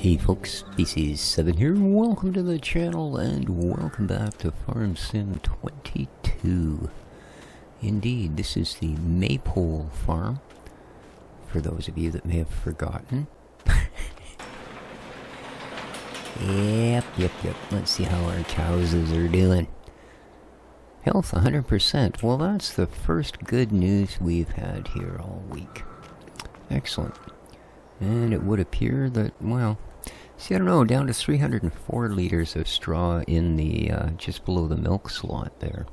Hey folks, pt.16 here, welcome to the channel and welcome back to Farm Sim 22. Indeed, this is the Maypole Farm, for those of you that may have forgotten. Yep. Let's see how our cows are doing. Health 100%. Well, that's the first good news we've had here all week. Excellent. And it would appear that, well, see, I don't know, down to 304 liters of straw in the, just below the milk slot there.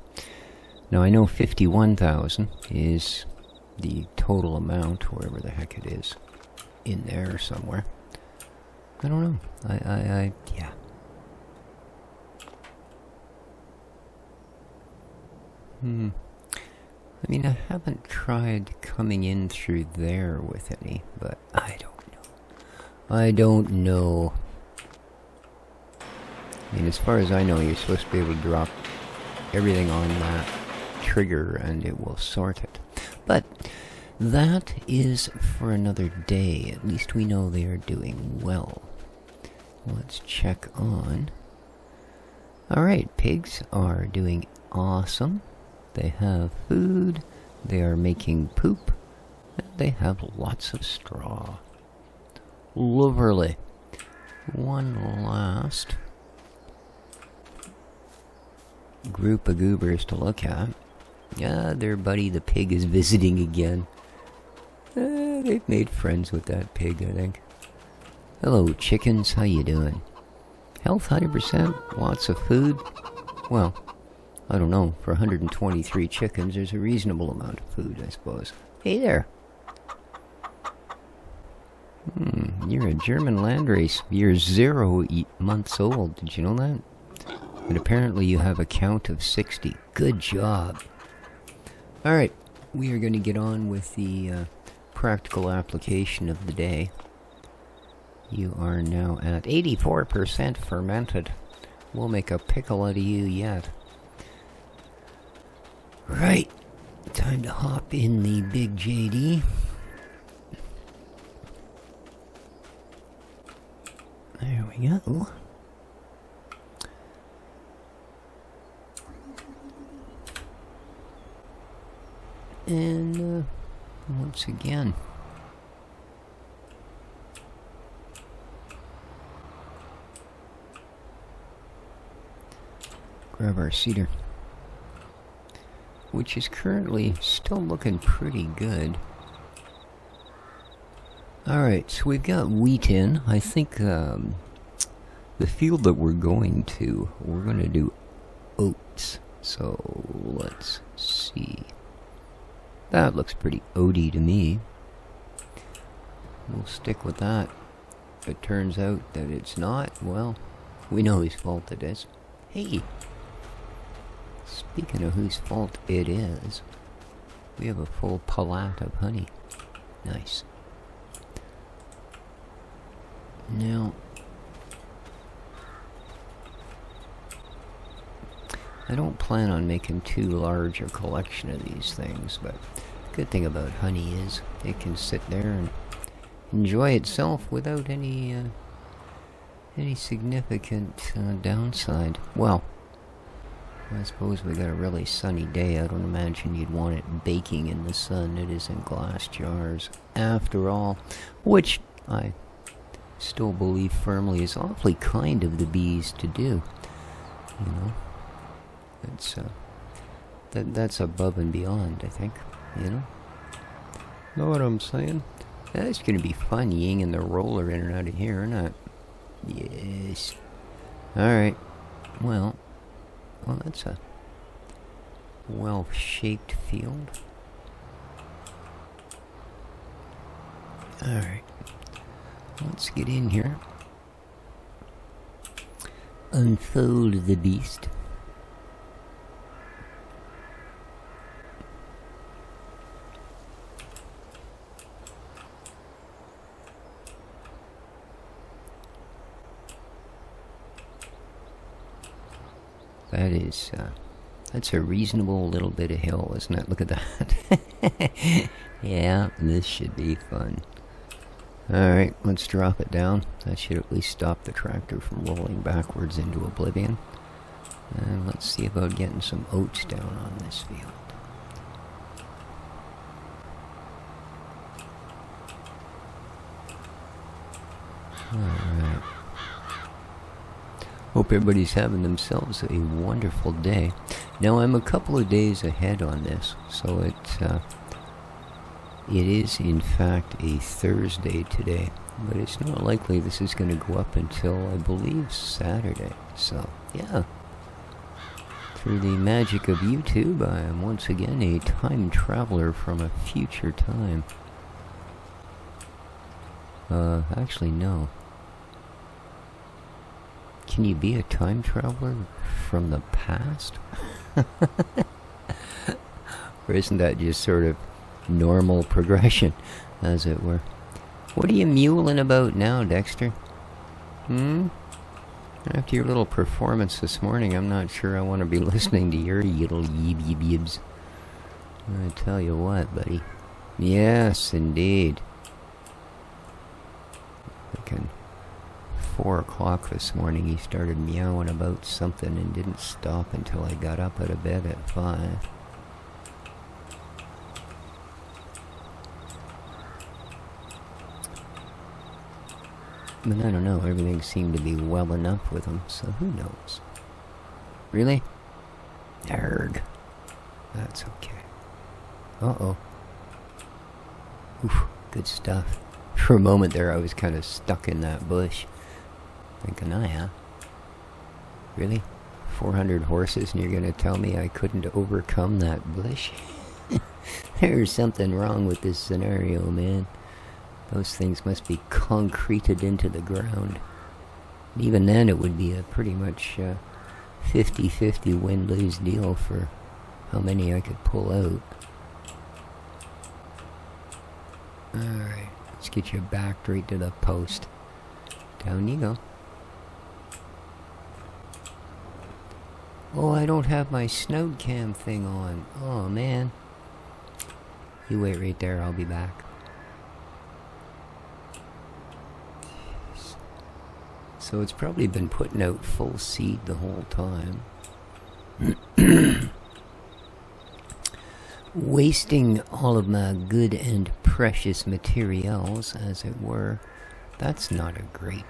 Now, I know 51,000 is the total amount, wherever the heck it is, in there somewhere. I don't know. Yeah. I mean, I haven't tried coming in through there with any, but I don't know. I mean, as far as I know, you're supposed to be able to drop everything on that trigger and it will sort it. But that is for another day. At least we know they are doing well. Let's check on. Alright, pigs are doing awesome. They have food, they are making poop, and they have lots of straw. Lovely. One last group of goobers to look at. Yeah, their buddy the pig is visiting again. They've made friends with that pig, I think. Hello chickens, how you doing? Health 100%, lots of food. Well, I don't know, for 123 chickens there's a reasonable amount of food, I suppose. Hey there! You're a German landrace. You're 0 months old, did you know that? And apparently you have a count of 60. Good job! Alright, we are going to get on with the practical application of the day. You are now at 84% fermented. We'll make a pickle out of you yet. Right, time to hop in the big JD. There we go. And once again, grab our cedar, which is currently still looking pretty good. Alright, so we've got wheat in. I think the field that we're going to do oats. So let's see. That looks pretty oaty to me. We'll stick with that. If it turns out that it's not, well, we know whose fault it is. Hey! Speaking of whose fault it is, we have a full pallet of honey. Nice. Now, I don't plan on making too large a collection of these things, but the good thing about honey is it can sit there and enjoy itself without any significant downside. Well, I suppose we got a really sunny day. I don't imagine you'd want it baking in the sun. It is in glass jars, after all, which I still believe firmly is awfully kind of the bees to do. You know, it's that's above and beyond, I think. You know what I'm saying? That's gonna be fun, yinging the roller in and out of here, isn't it? Yes. All right. Well, that's a well-shaped field. All right. Let's get in here. Unfold the beast. That is, that's a reasonable little bit of hill, isn't it? Look at that. Yeah, this should be fun. Alright, let's drop it down. That should at least stop the tractor from rolling backwards into oblivion. And let's see about getting some oats down on this field. Alright. Hope everybody's having themselves a wonderful day. Now I'm a couple of days ahead on this, so it is in fact a Thursday today, but it's not likely this is going to go up until I believe Saturday. So yeah, through the magic of YouTube, I am once again a time traveler from a future time. Actually no. Can you be a time traveler from the past? Or isn't that just sort of normal progression, as it were? What are you mewling about now, Dexter? After your little performance this morning, I'm not sure I want to be listening to your little yib-yib-yibs. I tell you what, buddy. Yes, indeed. Fucking 4 o'clock this morning, he started meowing about something and didn't stop until I got up out of bed at 5. But I don't know, everything seemed to be well enough with him, so who knows? Really? Arrgh. That's okay. Uh-oh. Oof, good stuff. For a moment there, I was kind of stuck in that bush. Thinking, huh? Really? 400 horses and you're going to tell me I couldn't overcome that bush? There's something wrong with this scenario, man. Those things must be concreted into the ground. Even then, it would be a pretty much 50-50 win-lose deal for how many I could pull out. Alright, let's get you back right to the post. Down you go. Oh, I don't have my snout cam thing on. Oh, man. You wait right there, I'll be back. So it's probably been putting out full seed the whole time. Wasting all of my good and precious materials, as it were. That's not a great...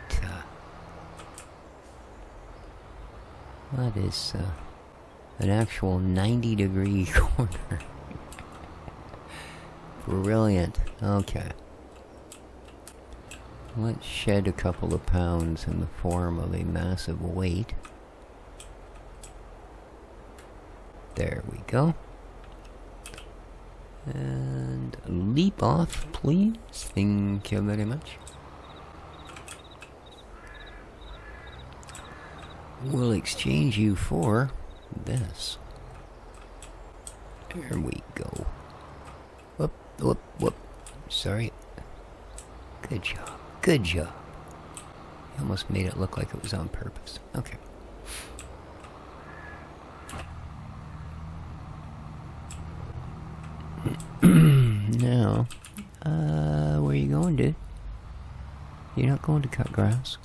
that is an actual 90-degree corner. Brilliant. Okay. Let's shed a couple of pounds in the form of a massive weight. There we go. And leap off, please. Thank you very much. We'll exchange you for this. There we go. Whoop, whoop, whoop. Sorry. Good job. Good job. You almost made it look like it was on purpose. Okay. Now, where are you going, dude? You're not going to cut grass.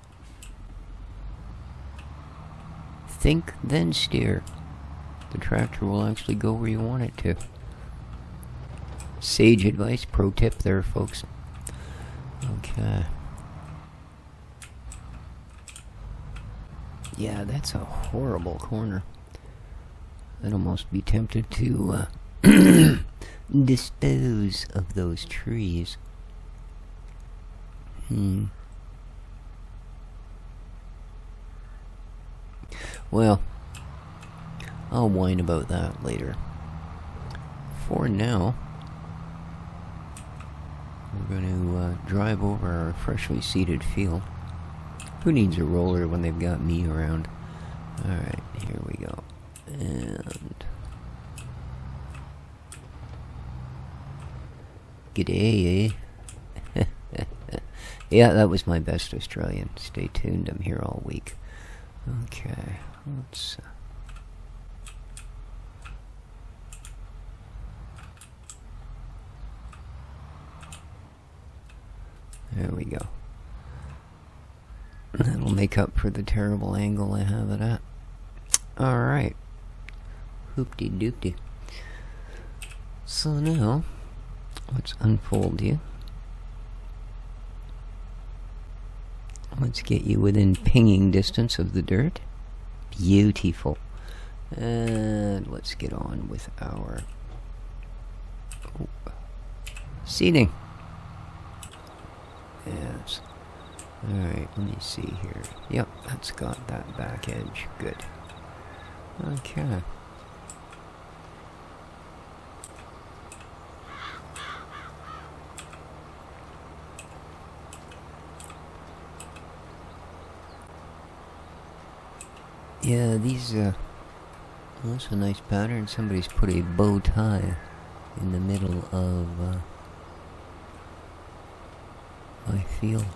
Think, then steer. The tractor will actually go where you want it to. Sage advice, pro tip there, folks. Okay. Yeah, that's a horrible corner. I'd almost be tempted to dispose of those trees. Well, I'll whine about that later. For now, we're going to drive over our freshly seeded field. Who needs a roller when they've got me around? Alright, here we go. And... G'day, eh? Yeah, that was my best Australian. Stay tuned, I'm here all week. Okay, let's... There we go. That'll make up for the terrible angle I have it at. Alright. Hoopty-doopty. So now, let's unfold you. Let's get you within pinging distance of the dirt. Beautiful. And let's get on with our seeding. Yes. Alright, let me see here. Yep, that's got that back edge. Good. Okay. Yeah, these, well, that's a nice pattern. Somebody's put a bow tie in the middle of, my field.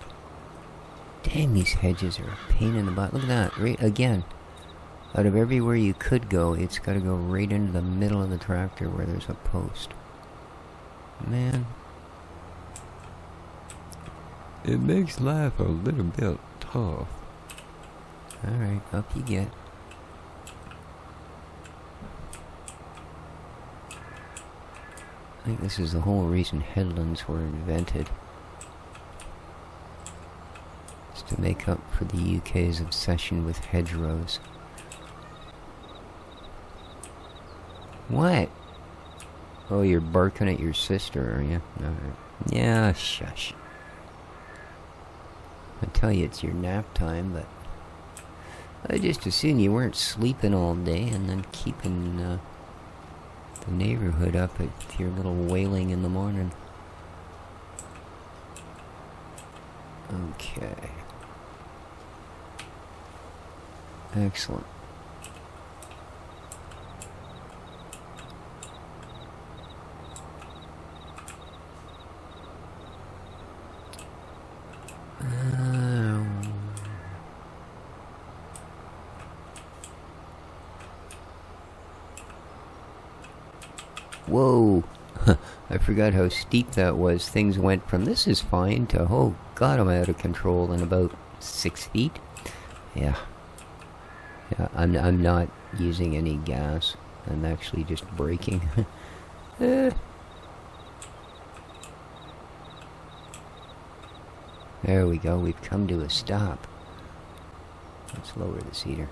Damn, these hedges are a pain in the butt. Look at that, right, again. Out of everywhere you could go, it's got to go right into the middle of the tractor where there's a post. Man. It makes life a little bit tough. Alright, up you get. I think this is the whole reason headlands were invented. It's to make up for the UK's obsession with hedgerows. What? Oh, you're barking at your sister, are you? Alright. Yeah, shush. I tell you it's your nap time, but I just assumed you weren't sleeping all day and then keeping the neighborhood up with your little wailing in the morning. Okay. Excellent. Whoa. I forgot how steep that was. Things went from this is fine to, oh god, I'm out of control in about 6 feet. Yeah. Yeah, I'm not using any gas. I'm actually just braking. There we go, we've come to a stop. Let's lower the seeder.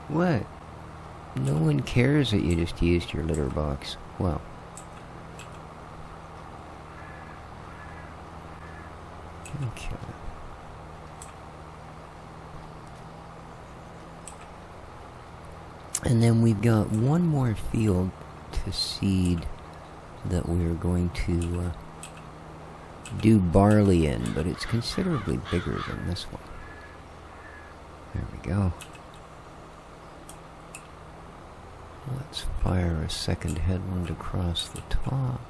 What? No one cares that you just used your litter box. Well. Okay. And then we've got one more field to seed that we're going to do barley in, but it's considerably bigger than this one. There we go. Let's fire a second headland across the top.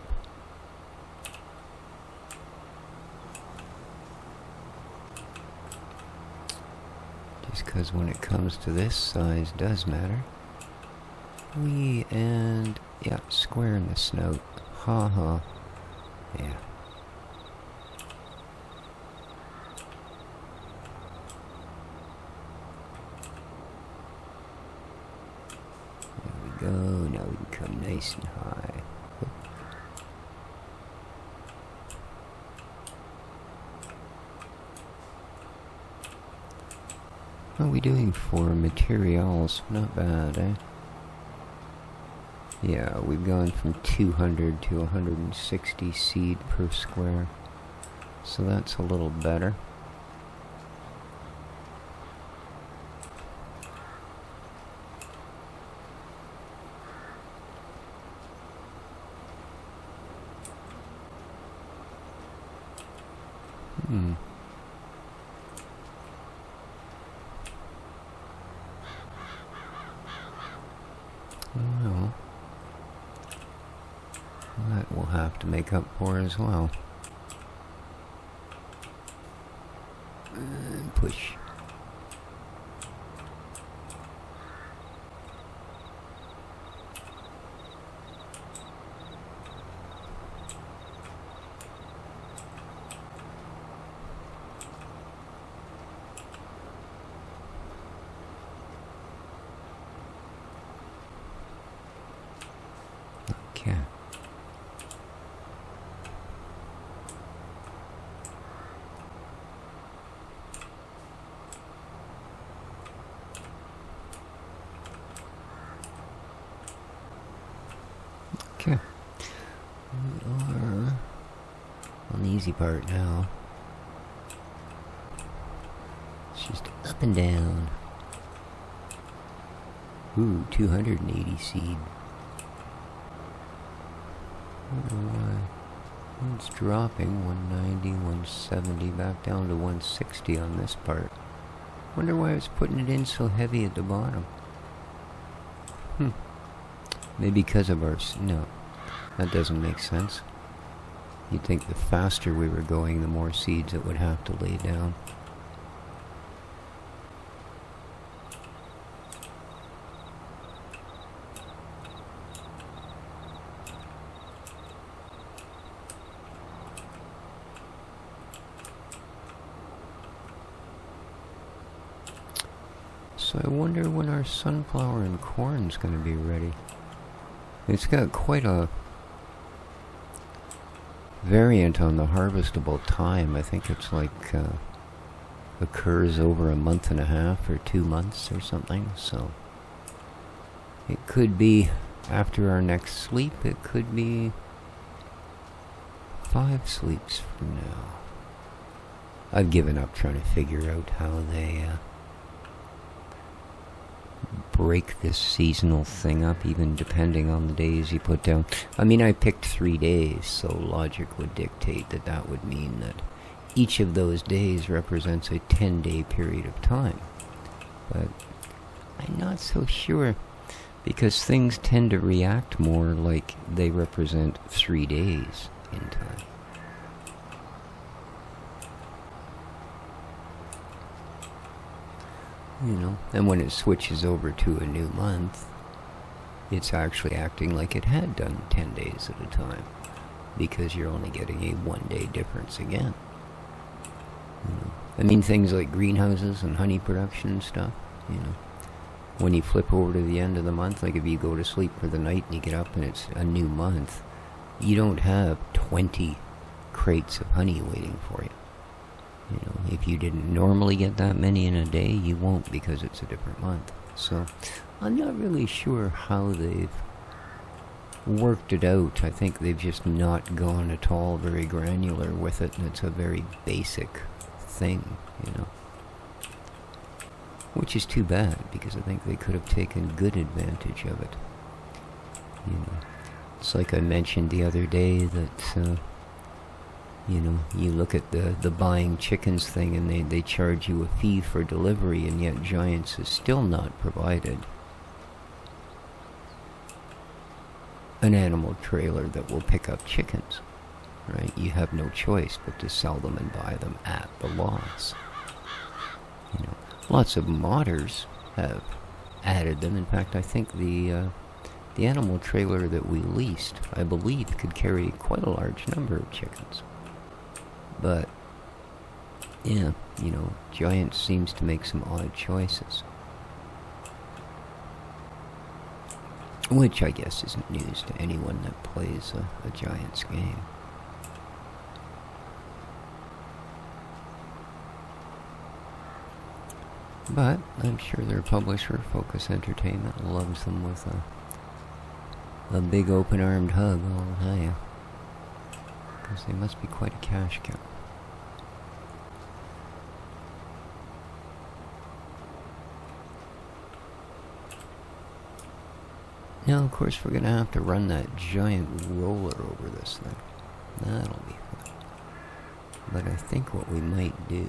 Just because when it comes to this, size does matter. And yeah, square in the snout. Ha ha. Yeah. Go, now we can come nice and high. How are we doing for materials? Not bad, eh? Yeah, we've gone from 200 to 160 seed per square. So that's a little better. Well, that we'll have to make up for as well. push. Okay. Okay. We are on the easy part now. It's just up and down. Ooh, 280 seed. I don't know why. It's dropping 190, 170, back down to 160 on this part. Wonder why it's putting it in so heavy at the bottom. Maybe because of our... No, that doesn't make sense. You'd think the faster we were going, the more seeds it would have to lay down. So I wonder when our sunflower and corn's going to be ready. It's got quite a variant on the harvestable time. I think it's like occurs over a month and a half or 2 months or something. So it could be after our next sleep. It could be 5 sleeps from now. I've given up trying to figure out how they break this seasonal thing up, even depending on the days you put down. I mean, I picked 3 days, so logic would dictate that that would mean that each of those days represents a 10-day period of time. But I'm not so sure, because things tend to react more like they represent 3 days in time. You know, and when it switches over to a new month, it's actually acting like it had done 10 days at a time, because you're only getting a 1-day difference again. You know, I mean, things like greenhouses and honey production and stuff, you know, when you flip over to the end of the month, like if you go to sleep for the night and you get up and it's a new month, you don't have 20 crates of honey waiting for you. You know, if you didn't normally get that many in a day, you won't, because it's a different month. So I'm not really sure how they've worked it out. I think they've just not gone at all very granular with it, and it's a very basic thing, you know. Which is too bad, because I think they could have taken good advantage of it. You know, it's like I mentioned the other day that... you know, you look at the buying chickens thing, and they charge you a fee for delivery, and yet Giants is still not provided an animal trailer that will pick up chickens, right? You have no choice but to sell them and buy them at the loss. You know, lots of modders have added them. In fact, I think the animal trailer that we leased, I believe, could carry quite a large number of chickens. But, yeah, you know, Giants seems to make some odd choices. Which I guess isn't news to anyone that plays a Giants game. But I'm sure their publisher, Focus Entertainment, loves them with a big open-armed hug, I'll tell you. Because they must be quite a cash cow. Now, of course, we're going to have to run that giant roller over this thing. That'll be fun. But I think what we might do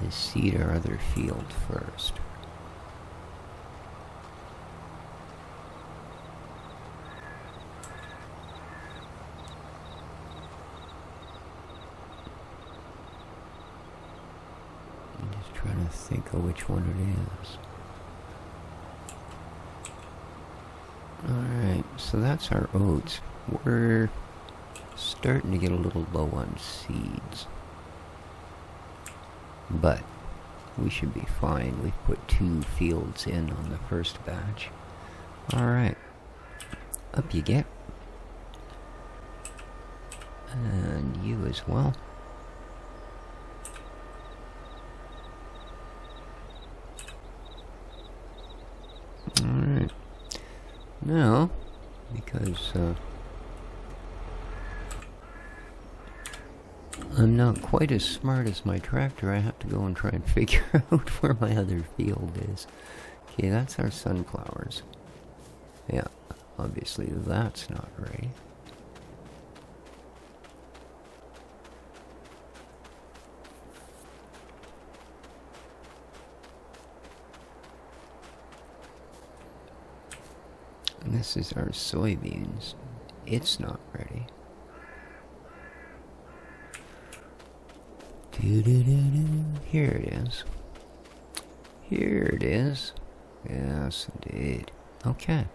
is seed our other field first. think of which one it is. Alright, so that's our oats. We're starting to get a little low on seeds. But we should be fine. We've put 2 fields in on the first batch. Alright. Up you get. And you as well. Alright. Now, because I'm not quite as smart as my tractor, I have to go and try and figure out where my other field is. Okay, that's our sunflowers. Yeah, obviously that's not ready. And this is our soybeans. It's not ready. Here it is. Here it is. Yes, indeed. Okay.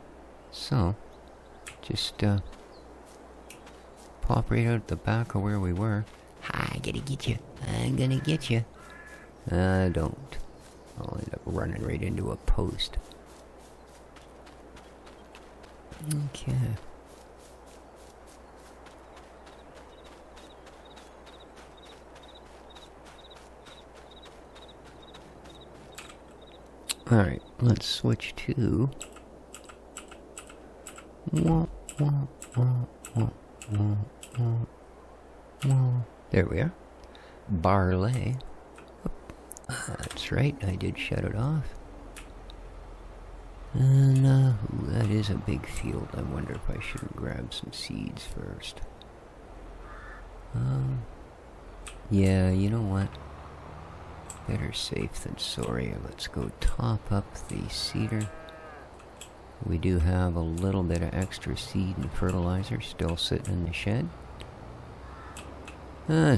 So, just pop right out the back of where we were. I'm gonna get you. I'm gonna get you. Don't. I'll end up running right into a post. Okay. Alright, let's switch to... There we are. Barley. That's right, I did shut it off. And, that is a big field. I wonder if I shouldn't grab some seeds first. Yeah, you know what? Better safe than sorry. Let's go top up the cedar. We do have a little bit of extra seed and fertilizer still sitting in the shed.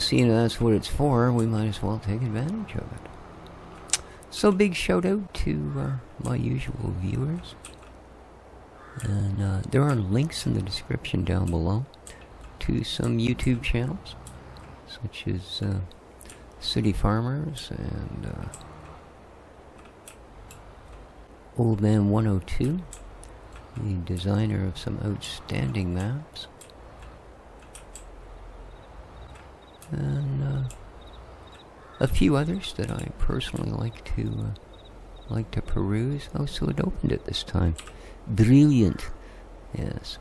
Seeing that's what it's for, we might as well take advantage of it. So big shout out to my usual viewers. And there are links in the description down below to some YouTube channels, such as City Farmers and Old Man 102, the designer of some outstanding maps. And a few others that I personally like to peruse. Oh, so it opened it this time. Brilliant. Yes.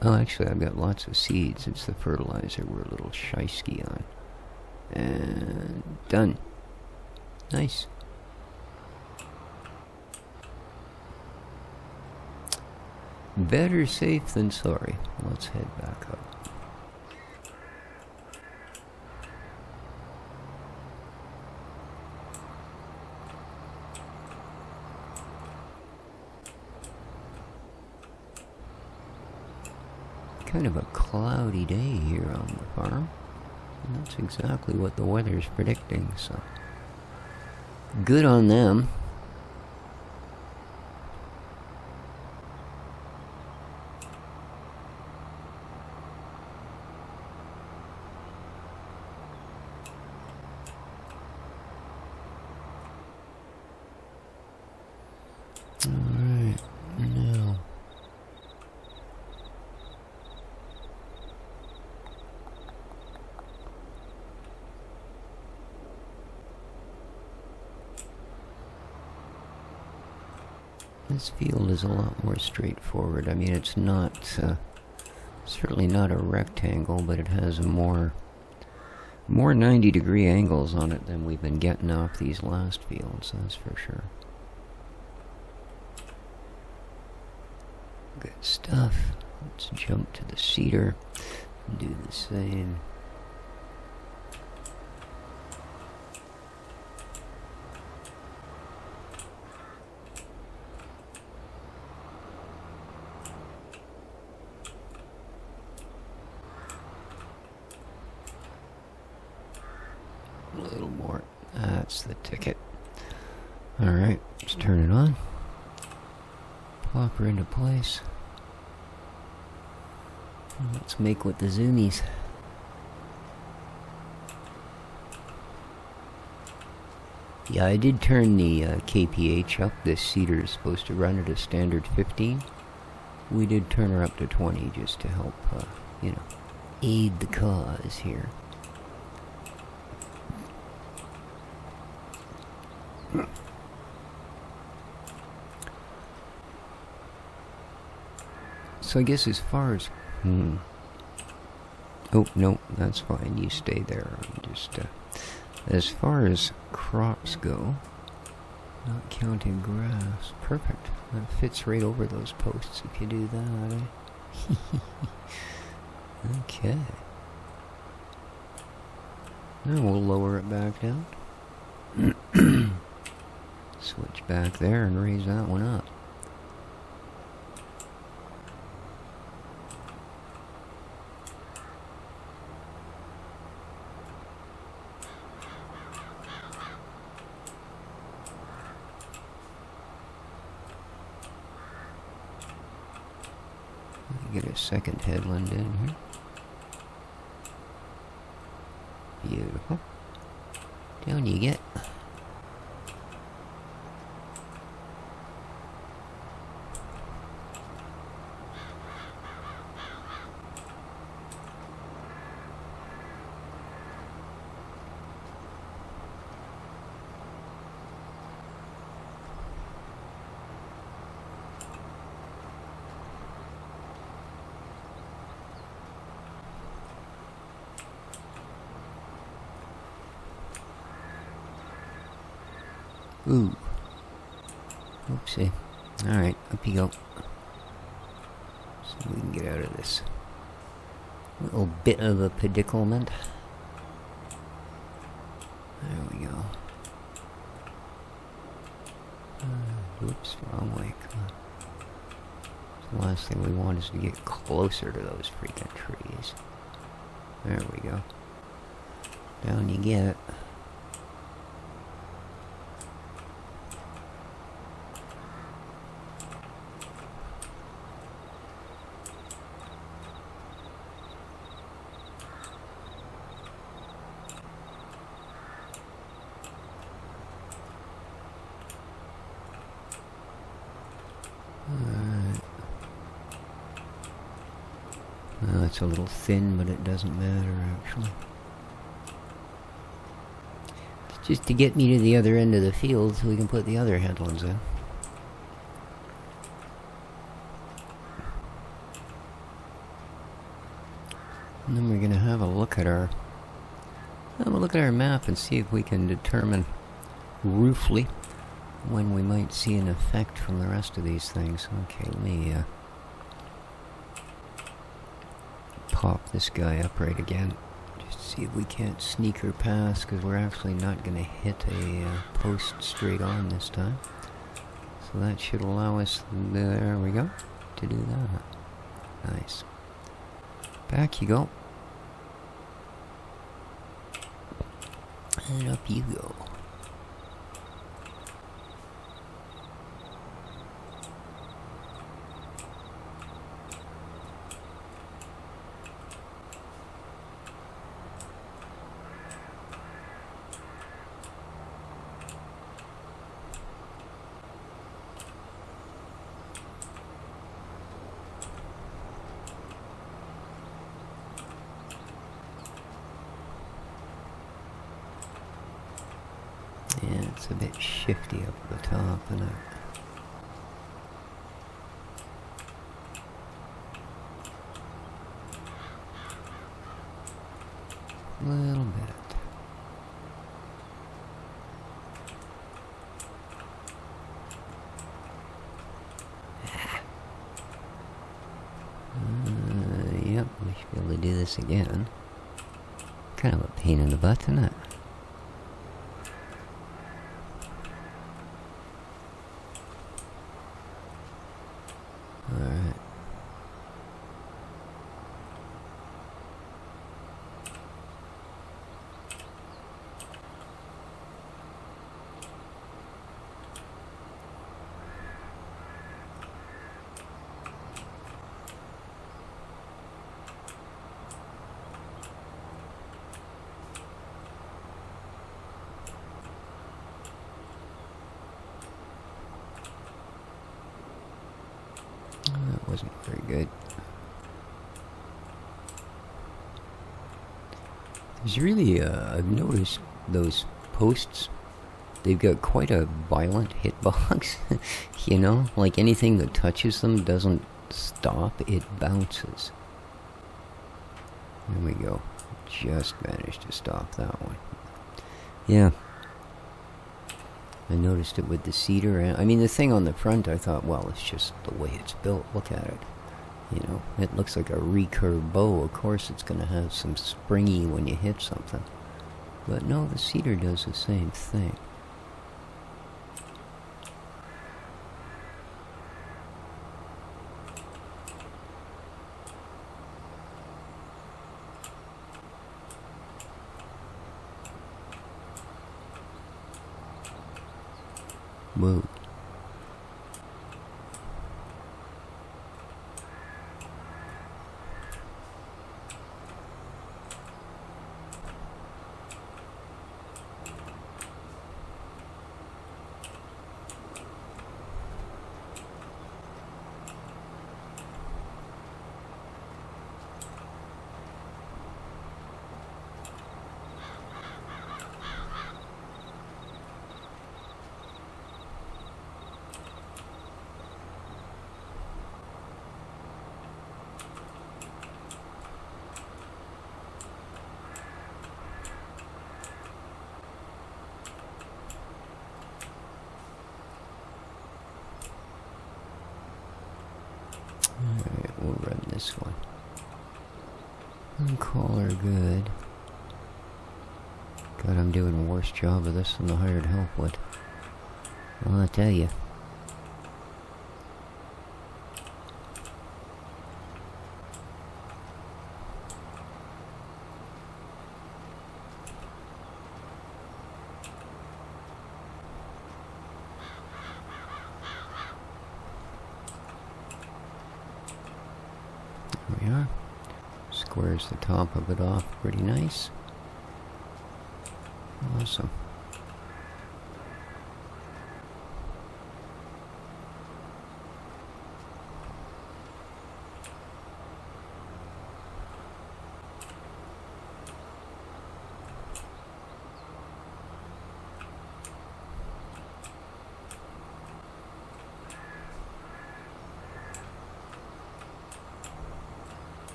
Oh, actually, I've got lots of seeds. It's the fertilizer we're a little shysky on. And done. Nice. Better safe than sorry. Let's head back up. Kind of a cloudy day here on the farm, and that's exactly what the weather's predicting, so good on them. Alright, now this field is a lot more straightforward. I mean, it's not, certainly not a rectangle, but it has more 90-degree angles on it than we've been getting off these last fields, that's for sure. Good stuff. Let's jump to the cedar and do the same. A little more. That's the ticket. Alright, let's turn it on. Plop her into place. Let's make with the zoomies. Yeah, I did turn the kph up. This seeder is supposed to run at a standard 15. We did turn her up to 20 just to help, you know, aid the cause here. So I guess as far as... Oh, no, that's fine. You stay there. I'm just... as far as crops go, not counting grass. Perfect. That fits right over those posts if you do that, eh? Okay. Now we'll lower it back down. Switch back there and raise that one up. Get a second headland in here. Beautiful. Down you get. Ooh. Oopsie. Alright, up you go. So we can get out of this little bit of a predicament. There we go. Oops, wrong way. Come on. The last thing we want is to get closer to those freaking trees. There we go. Down you get. It's a little thin, but it doesn't matter, actually. It's just to get me to the other end of the field so we can put the other headlands in. And then we're going to have a look at our map and see if we can determine roughly when we might see an effect from the rest of these things. Okay, let me pop this guy up right again. Just see if we can't sneak her past, because we're actually not going to hit a post straight on this time. So that should allow us, there we go, to do that. Nice. Back you go. And up you go. Yeah, it's a bit shifty up at the top, isn't it? A little bit. Yep, we should be able to do this again. Kind of a pain in the butt, isn't it? Alright. wasn't very good. There's really, I've noticed those posts, they've got quite a violent hitbox. You know, like anything that touches them doesn't stop, it bounces. There we go. Just managed to stop that one. Yeah. I noticed it with the cedar. I mean, the thing on the front, I thought, well, it's just the way it's built. Look at it. You know, it looks like a recurve bow. Of course, it's going to have some springy when you hit something. But no, the cedar does the same thing. Whoa. Alright, we'll run this one. And call her good. God, I'm doing a worse job of this than the hired help would. Well, I tell you. There we are. Squares the top of it off pretty nice. Awesome.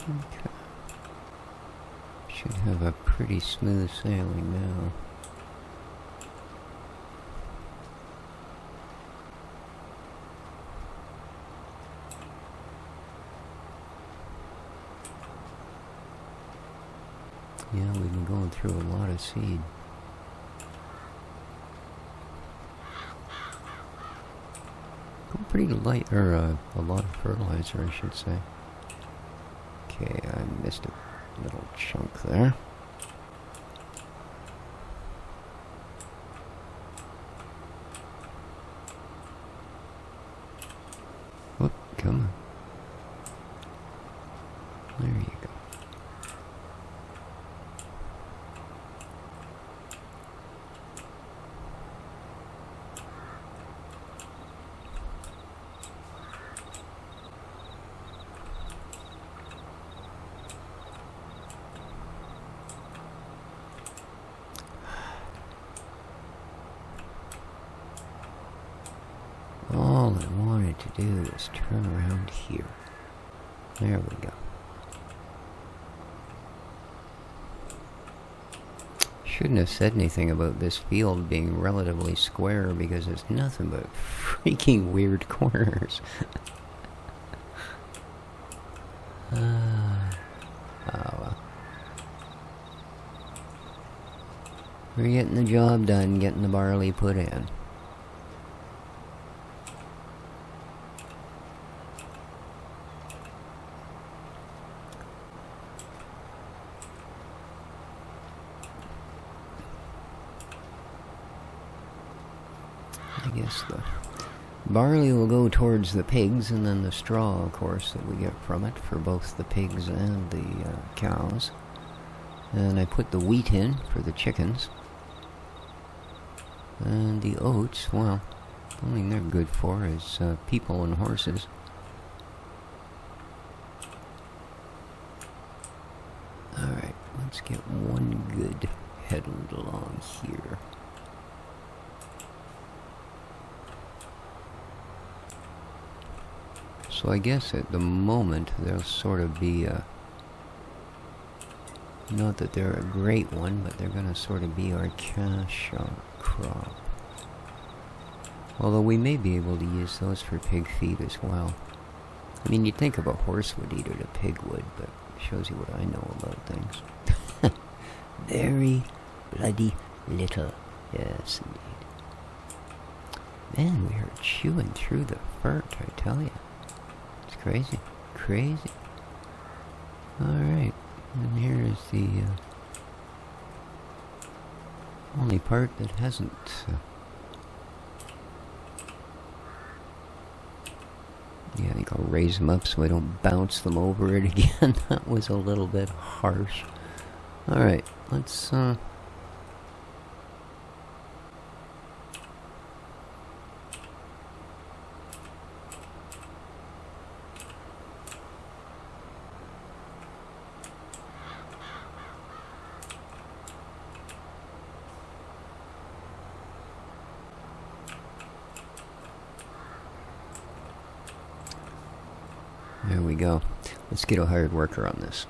Okay. Should have a pretty smooth sailing now. Yeah, we've been going through a lot of seed. Pretty light, or a lot of fertilizer, I should say. Okay, I missed a little chunk there. Whoop, come on. There you go. All I wanted to do was turn around here. There we go. Shouldn't have said anything about this field being relatively square because it's nothing but freaking weird corners. Oh well. We're getting the job done, getting the barley put in. I guess the barley will go towards the pigs, and then the straw, of course, that we get from it for both the pigs and the cows And I put the wheat in for the chickens. And the oats, well, the only thing they're good for is people and horses. Alright, let's get one good headland along here. So I guess at the moment they'll sort of be not that they're a great one, but they're gonna sort of be our cash crop. Although we may be able to use those for pig feed as well. I mean, you'd think of a horse would eat it, a pig would, but it shows you what I know about things. Very bloody little. Yes, indeed. Man, we are chewing through the furt, I tell you. It's crazy. Crazy. Alright, and here is the only part that hasn't... yeah, I think I'll raise them up so I don't bounce them over it again. That was a little bit harsh. Alright, let's there we go. Let's get a hired worker on this.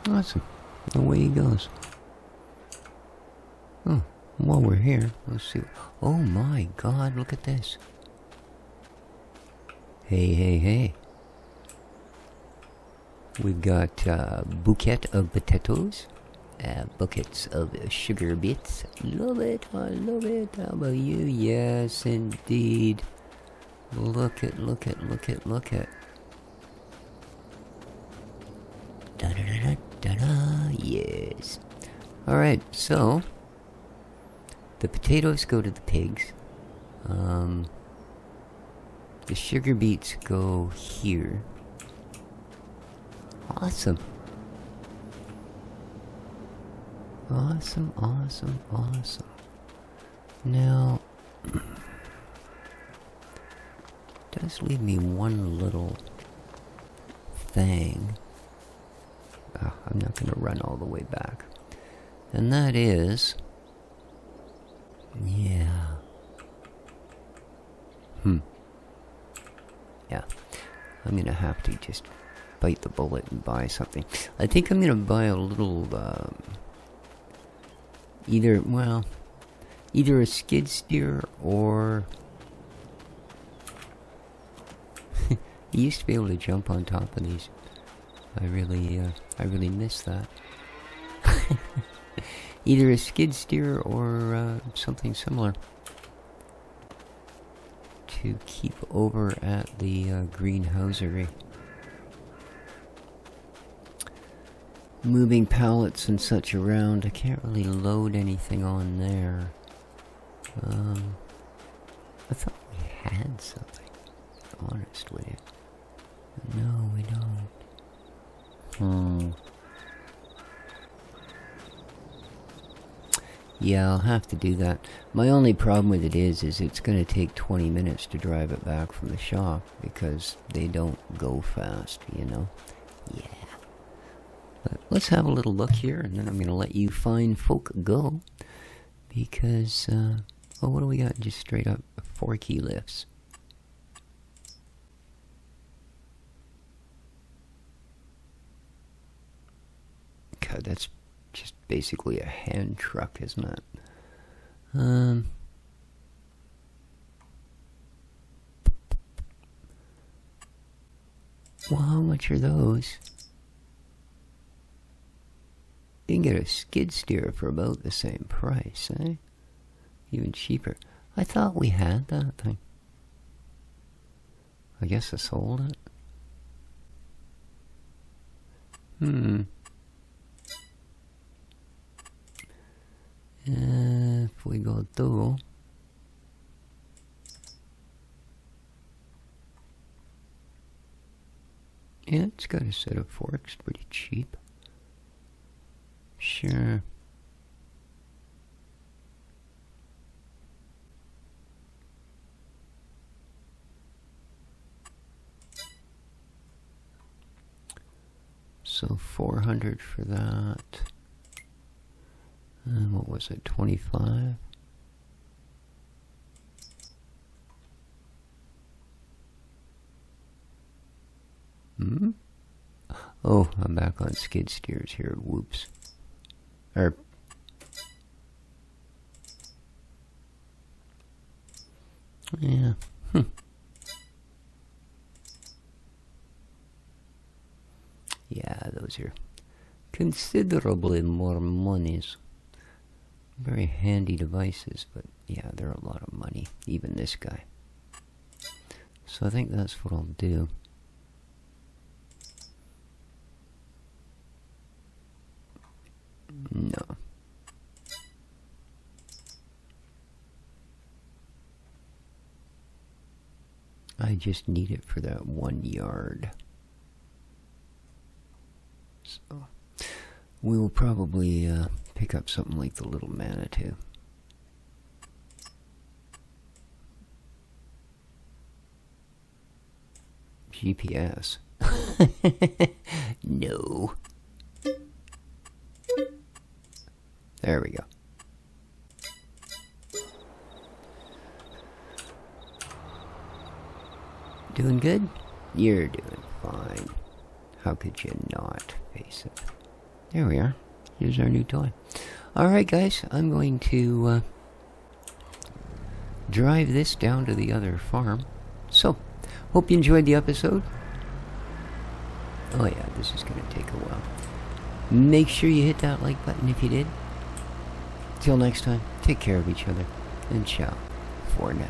Awesome. Away he goes. Oh, while we're here, let's see. Oh my god, look at this. Hey, hey, hey. We've got a bouquet of potatoes. Buckets of sugar bits. Love it, I love it. How about you? Yes, indeed. Look at. Da-da-da-da-da-da, yes. Alright, so the potatoes go to the pigs. The sugar beets go here. Awesome. Awesome, awesome, awesome. Now, does leave me one little thing. I'm not going to run all the way back. And that is... yeah. Yeah. I'm going to have to just bite the bullet and buy something. I think I'm going to buy a little... either a skid steer or... you used to be able to jump on top of these. I really miss that. Either a skid steer or something similar to keep over at the greenhousery. Moving pallets and such around, I can't really load anything on there. I thought we had something, to be honest with you. No, we don't. Yeah, I'll have to do that. My only problem with it is it's going to take 20 minutes to drive it back from the shop because they don't go fast, you know? Yeah. But let's have a little look here, and then I'm going to let you fine folk go. Because, oh, what do we got? Just straight up 4 key lifts. God, that's just basically a hand truck, isn't it? Well, how much are those? You can get a skid steer for about the same price, eh? Even cheaper. I thought we had that thing. I guess I sold it. If we go to Yeah, it's got a set of forks, pretty cheap. Sure. So 400 for that. And what was it, 25? Hmm? Oh, I'm back on skid steers here. Whoops. Yeah. Yeah, those are considerably more monies. Very handy devices, but yeah, they're a lot of money. Even this guy. So I think that's what I'll do. No. I just need it for that 1 yard. So we will probably pick up something like the little Manitou. GPS. No. There we go. Doing good? You're doing fine. How could you not face it? There we are. Here's our new toy. Alright guys, I'm going to drive this down to the other farm. So, hope you enjoyed the episode. Oh yeah, this is going to take a while. Make sure you hit that like button if you did. Till next time, take care of each other, and ciao for now.